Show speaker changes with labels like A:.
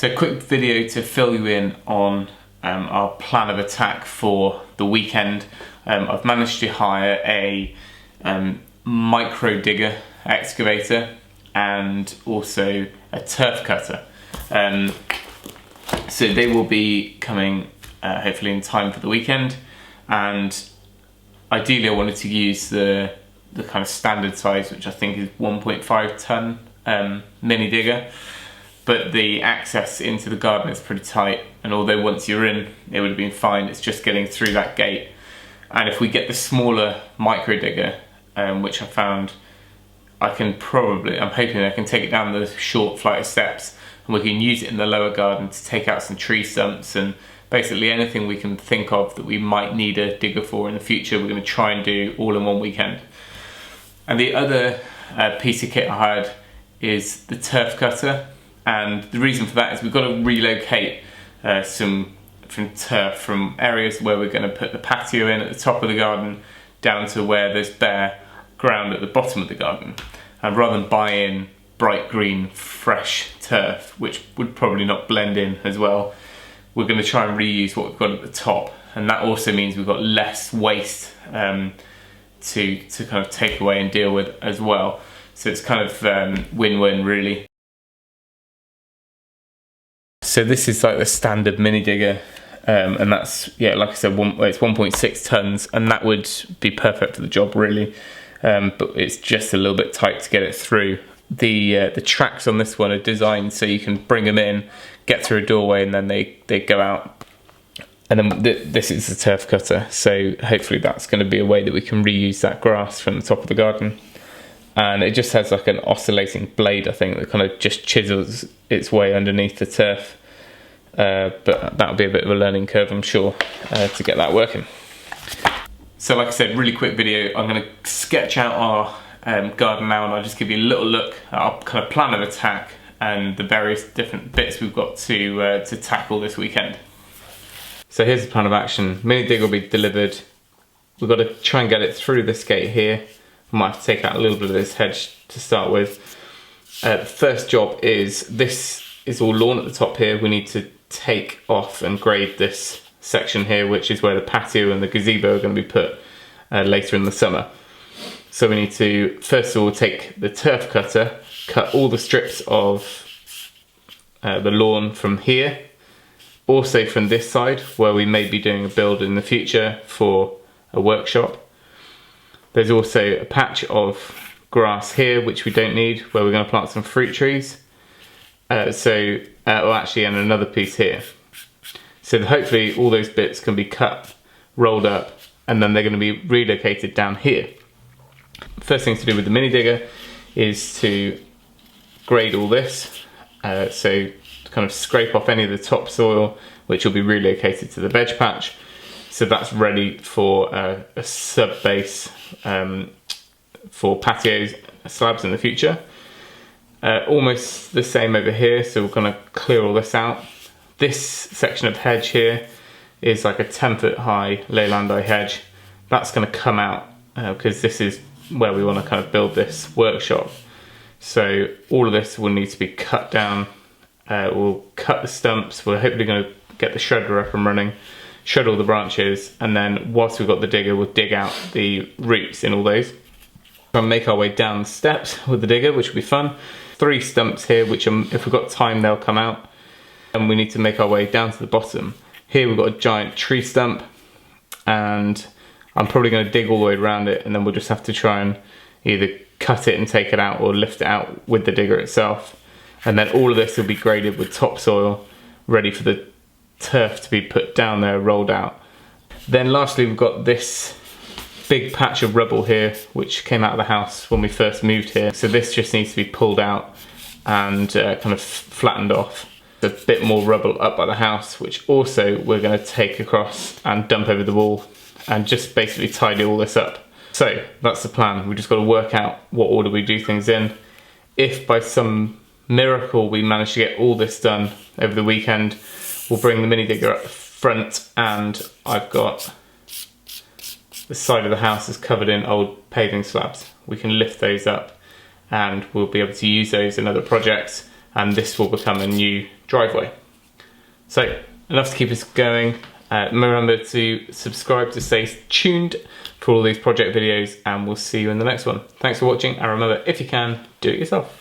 A: So quick video to fill you in on our plan of attack for the weekend. I've managed to hire a micro digger excavator and also a turf cutter. So they will be coming hopefully in time for the weekend, and ideally I wanted to use the kind of standard size, which I think is 1.5 ton mini digger. But the access into the garden is pretty tight, and although once you're in it would have been fine, it's just getting through that gate. And if we get the smaller micro digger, which I found I'm hoping I can take it down the short flight of steps, and we can use it in the lower garden to take out some tree stumps and basically anything we can think of that we might need a digger for in the future. We're going to try and do all in one weekend. And the other piece of kit I hired is the turf cutter. And the reason for that is we've got to relocate some turf from areas where we're going to put the patio in at the top of the garden down to where there's bare ground at the bottom of the garden. And rather than buy in bright green fresh turf, which would probably not blend in as well, we're going to try and reuse what we've got at the top. And that also means we've got less waste to kind of take away and deal with as well. So it's kind of win-win really. So this is like the standard mini digger, and that's, yeah, like I said, it's 1.6 tons, and that would be perfect for the job really, but it's just a little bit tight to get it through. The tracks on this one are designed so you can bring them in, get through a doorway, and then they go out. And then this is the turf cutter, so hopefully that's going to be a way that we can reuse that grass from the top of the garden. And it just has like an oscillating blade, I think, that kind of just chisels its way underneath the turf. But that'll be a bit of a learning curve, I'm sure, to get that working. So like I said, really quick video. I'm going to sketch out our garden now, and I'll just give you a little look at our kind of plan of attack and the various different bits we've got to tackle this weekend. So here's the plan of action. Mini dig will be delivered. We've got to try and get it through this gate here. I might have to take out a little bit of this hedge to start with. The first job is, this is all lawn at the top here. We need to take off and grade this section here, which is where the patio and the gazebo are going to be put later in the summer. So we need to first of all take the turf cutter, cut all the strips of the lawn from here, also from this side where we may be doing a build in the future for a workshop. There's also a patch of grass here which we don't need, where we're going to plant some fruit trees. And another piece here. So hopefully all those bits can be cut, rolled up, and then they're going to be relocated down here. First thing to do with the mini digger is to grade all this. So kind of scrape off any of the topsoil, which will be relocated to the veg patch. So that's ready for a sub base for patios slabs in the future. Almost the same over here, so we're going to clear all this out. This section of hedge here is like a 10-foot high Leylandii hedge. That's going to come out because this is where we want to kind of build this workshop. So all of this will need to be cut down. We'll cut the stumps. We're hopefully going to get the shredder up and running, shred all the branches, and then whilst we've got the digger, we'll dig out the roots in all those. We'll make our way down the steps with the digger, which will be fun. 3 stumps here, which if we've got time, they'll come out. And we need to make our way down to the bottom. Here we've got a giant tree stump, and I'm probably going to dig all the way around it, and then we'll just have to try and either cut it and take it out or lift it out with the digger itself. And then all of this will be graded with topsoil, ready for the turf to be put down there, rolled out. Then lastly, we've got this big patch of rubble here, which came out of the house when we first moved here. So this just needs to be pulled out and kind of flattened off. A bit more rubble up by the house, which also we're going to take across and dump over the wall and just basically tidy all this up. So that's the plan. We just got to work out what order we do things in. If by some miracle we manage to get all this done over the weekend, we'll bring the mini digger up front, and I've got the side of the house is covered in old paving slabs. We can lift those up and we'll be able to use those in other projects. and this will become a new driveway. So enough to keep us going. Remember to subscribe to stay tuned for all these project videos, and we'll see you in the next one. Thanks for watching, and remember, if you can, do it yourself.